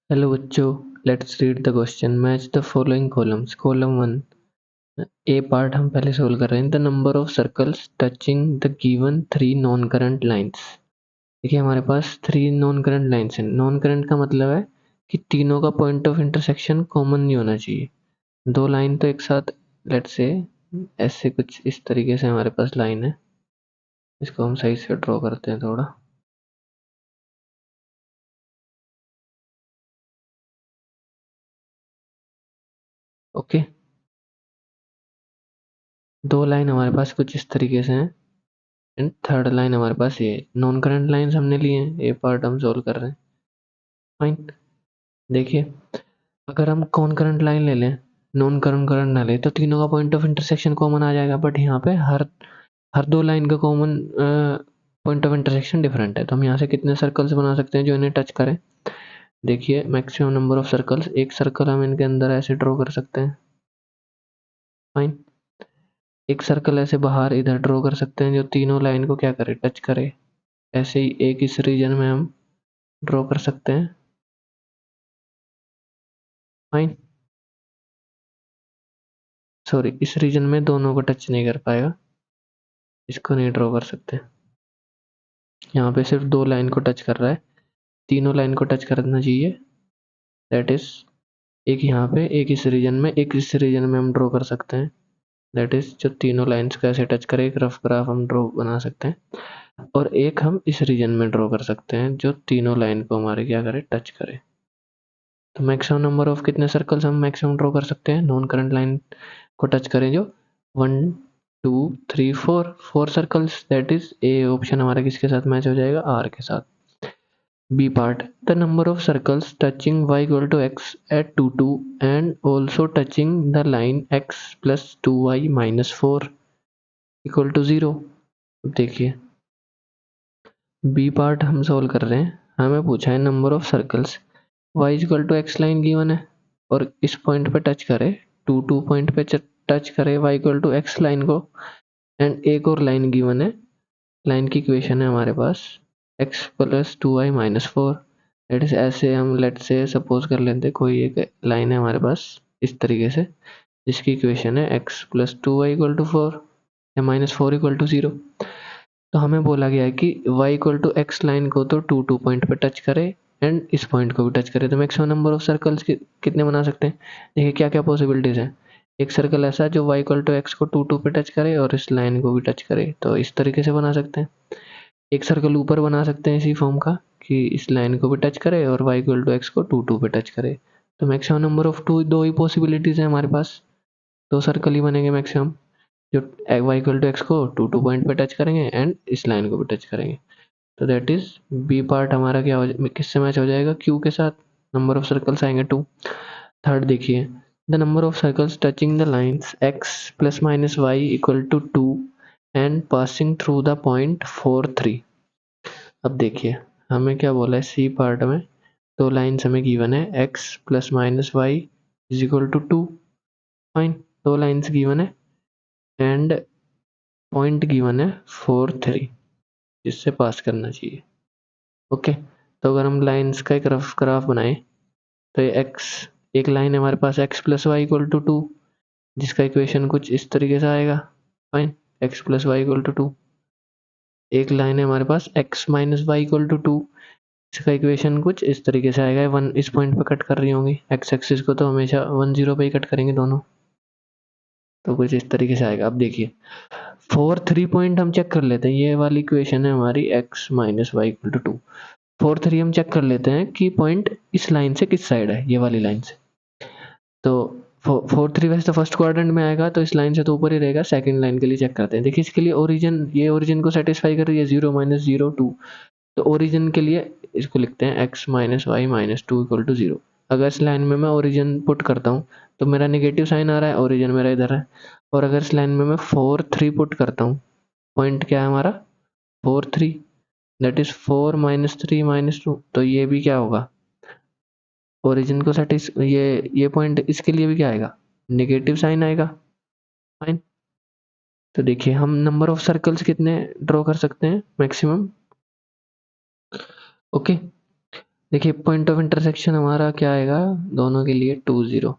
Hello बच्चों, let's read the question. Match the following columns. Column 1, A part हम पहले solve कर रहे हैं. The number of circles touching the given three non-current lines. देखिए हमारे पास 3 non-current lines हैं. Non-current का मतलब है कि तीनों का point of intersection common नहीं होना चाहिए. दो लाइन तो एक साथ let's say ऐसे कुछ इस तरीके से हमारे पास लाइन है. इसको हम सही से ड्रॉ करते हैं थोड़ा. ओके, दो लाइन हमारे पास कुछ इस तरीके से हैं एंड थर्ड लाइन हमारे पास ये नॉन करंट लाइंस हमने लिए हैं. ये पार्ट हम सोल्व कर रहे हैं. फाइन. देखिए अगर हम कौन करंट लाइन ले लें, नॉन करंट करंट ना ले, तो तीनों का पॉइंट ऑफ इंटरसेक्शन कॉमन आ जाएगा. बट यहाँ पे हर हर दो लाइन का common point of intersection different है. तो हम यहाँ से कितने सर्कल्स बना सकते हैं जो इन्हें टच करें. देखिए मैक्सिमम नंबर ऑफ सर्कल्स, एक सर्कल हम इनके अंदर ऐसे ड्रॉ कर सकते हैं. फाइन. एक सर्कल ऐसे बाहर इधर ड्रॉ कर सकते हैं जो तीनों लाइन को क्या करे, टच करे. ऐसे ही एक इस रीजन में हम ड्रॉ कर सकते हैं. फाइन. सॉरी, इस रीजन में दोनों को टच नहीं कर पाएगा, इसको नहीं ड्रॉ कर सकते. यहाँ पे सिर्फ दो लाइन को टच कर रहा है, तीनों लाइन को टच करना चाहिए. दैट इज एक यहाँ पे, एक इस रीजन में, एक इस रीजन में हम ड्रॉ कर सकते हैं. दैट इज जो तीनों लाइंस को ऐसे टच करे, एक रफ ग्राफ हम ड्रॉ बना सकते हैं. और एक हम इस रीजन में ड्रॉ कर सकते हैं जो तीनों लाइन को हमारे क्या करे, टच करे. तो मैक्सिमम नंबर ऑफ कितने सर्कल्स हम मैक्सिमम ड्रॉ कर सकते हैं नॉन करंट लाइन को टच करें जो 1 2 3 4 circles. That is a option हमारा किसके साथ मैच हो जाएगा, आर के साथ. B part, the number of circles touching y equal to x at 2 2 and also touching the line x plus 2y minus 4 equal to 0. देखिए बी पार्ट हम solve कर रहे हैं. हमें पूछा है number of circles, y equal to x line given है और इस पॉइंट पे टच करे, 2 2 पॉइंट पे टच करे y equal to x line को. एंड एक और लाइन गिवन है, लाइन की इक्वेशन है हमारे पास x plus 2y minus 4. That is ऐसे हम लेट से सपोज कर लेते हैं कोई एक लाइन है हमारे पास इस तरीके से, जिसकी इक्वेशन है x plus 2y equal to 4 या माइनस 4 इक्वल टू 0. तो हमें बोला गया है कि y equal to x line को तो 2 2 पॉइंट पे टच करे एंड इस पॉइंट को भी टच करे. तो मैक्सिमम नंबर ऑफ सर्कल्स कितने बना सकते हैं. देखिए क्या क्या पॉसिबिलिटीज है. एक सर्कल ऐसा जो y इक्वल टू x को 2 2 पे टच करे और इस लाइन को भी टच करे, तो इस तरीके से बना सकते हैं. एक सर्कल ऊपर बना सकते हैं इसी फॉर्म का कि इस लाइन को भी टच करे और y इक्वल टू x को 2 2 पे टच करे. तो मैक्सिमम नंबर ऑफ दो ही पॉसिबिलिटीज है हमारे पास, दो सर्कल ही बनेंगे मैक्सिमम जो y इक्वल टू x को 2 2 पॉइंट पे टच करेंगे एंड इस लाइन को भी टच करेंगे. तो दैट इज बी पार्ट हमारा क्या हो, किससे मैच हो जाएगा, क्यू के साथ. नंबर ऑफ सर्कल्स आएंगे 2. थर्ड देखिए, the number of circles touching the lines x plus minus y equal to 2 and passing through the point 4 3. अब देखिए हमें क्या बोला है, सी पार्ट में दो लाइन्स हमें गिवन है, x plus minus y is equal to 2. Fine. दो लाइन्स गिवन है एंड पॉइंट गिवन है 4 3 जिससे पास करना चाहिए. ओके. तो अगर हम लाइन्स का एक रफ ग्राफ बनाएं तो ये x, एक लाइन है हमारे पास x plus y equal to 2 जिसका इक्वेशन कुछ इस तरीके से आएगा. Fine. x plus y equal to 2. एक लाइन है हमारे पास x minus y equal to 2, इसका इक्वेशन कुछ इस तरीके से आएगा. 1 इस पॉइंट पे कट कर रही होंगी, x एक्सिस को तो हमेशा 1 0 पे ही कट करेंगे दोनों, तो कुछ इस तरीके से आएगा. अब देखिए 4 3 पॉइंट हम चेक कर लेते हैं. ये वाली इक्वेशन है हमारी x minus y equal to 2. 4 3 हम चेक कर लेते हैं कि पॉइंट इस लाइन से किस साइड है, ये वाली लाइन से. तो 4 3 वैसे तो फर्स्ट क्वाड्रेंट में आएगा तो इस लाइन से तो ऊपर ही रहेगा. सेकंड लाइन के लिए चेक करते हैं. देखिए इसके लिए ओरिजिन, ये ओरिजिन को सेटिस्फाई कर रही है 0 माइनस 0 2. तो ओरिजिन के लिए इसको लिखते हैं x minus y minus 2 equal to 0. अगर इस लाइन में मैं ओरिजिन पुट करता हूँ तो मेरा नेगेटिव साइन आ रहा है, ओरिजिन मेरा इधर है. और अगर इस लाइन में मैं 4 3 पुट करता हूँ, पॉइंट क्या है हमारा 4 3, दैट इज 4 माइनस 3 माइनस 2. तो ये भी क्या होगा, ओरिजिन को सेटिस, ये पॉइंट इसके लिए भी क्या आएगा, नेगेटिव साइन आएगा. फाइन. तो देखिए हम नंबर ऑफ सर्कल्स कितने ड्रॉ कर सकते हैं मैक्सिमम. ओके. देखिए पॉइंट ऑफ इंटरसेक्शन हमारा क्या आएगा दोनों के लिए 2 0।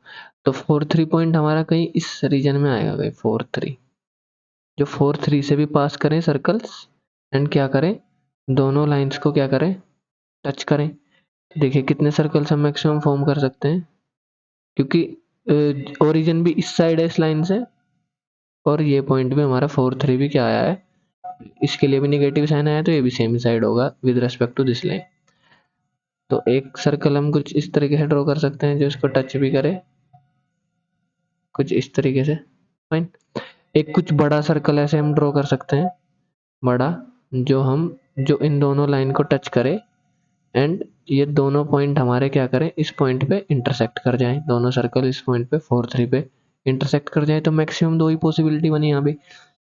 तो 4 3 पॉइंट हमारा कहीं इस रीजन में आएगा भाई 4 3, जो 4 3 से भी पास करें सर्कल्स एंड क्या करें दोनों लाइंस को क्या करें टच करें। देखिए कितने सर्कल्स हम मैक्सिमम फॉर्म कर सकते हैं, क्योंकि ओरिजिन भी इस साइड है इस लाइन से और ये पॉइंट भी हमारा 4 3 भी क्या आया है, इसके लिए भी नेगेटिव साइन आया, तो ये भी सेम साइड होगा with respect to this line. तो एक सर्कल हम कुछ इस तरीके से ड्रॉ कर सकते हैं जो इसको टच भी करे, कुछ इस तरीके से। फाइन। एक कुछ बड़ा सर्कल ऐसे हम ड्रॉ कर सकते हैं, बड़ा, जो इन दोनों लाइन को टच करे एंड ये दोनों पॉइंट हमारे क्या करें इस पॉइंट पे इंटरसेक्ट कर जाएं, दोनों सर्कल इस पॉइंट पे 4 3 पे इंटरसेक्ट कर जाए। तो मैक्सिमम दो ही पॉसिबिलिटी बनी, यहाँ पे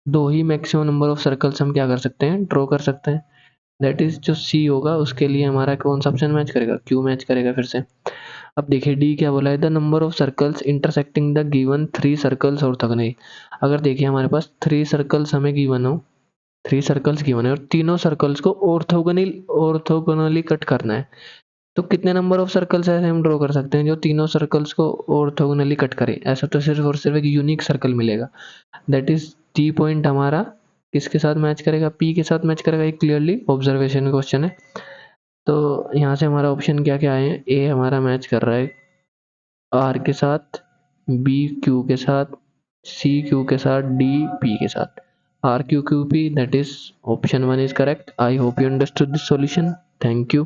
दो ही मैक्सिमम नंबर ऑफ सर्कल्स हम क्या कर सकते हैं ड्रॉ कर सकते हैं। दैट इज जो सी होगा उसके लिए हमारा कौन सा ऑप्शन मैच करेगा, क्यू मैच करेगा फिर से। अब देखिए डी क्या बोला है, the number of circles intersecting the given 3 circles orthogonally. अगर देखिए हमारे पास 3 सर्कल्स हमें गिवन हो, 3 सर्कल्स गिवन है और तीनों सर्कल्स को ऑर्थोगोनली कट करना है, तो कितने नंबर ऑफ सर्कल्स ऐसे हम ड्रॉ कर सकते हैं जो तीनों सर्कल्स को ऑर्थोगोनली कट करे। ऐसा तो सिर्फ और सिर्फ एक यूनिक सर्कल मिलेगा, दैट इज टी पॉइंट हमारा किसके साथ मैच करेगा, पी के साथ मैच करेगा। ये क्लियरली ऑब्जर्वेशन क्वेश्चन है। तो यहाँ से हमारा ऑप्शन क्या क्या है, ए हमारा मैच कर रहा है आर के साथ, बी क्यू के साथ, सी क्यू के साथ, डी पी के साथ। R Q Q P, that is option 1 is correct. I hope you understood this solution. Thank you.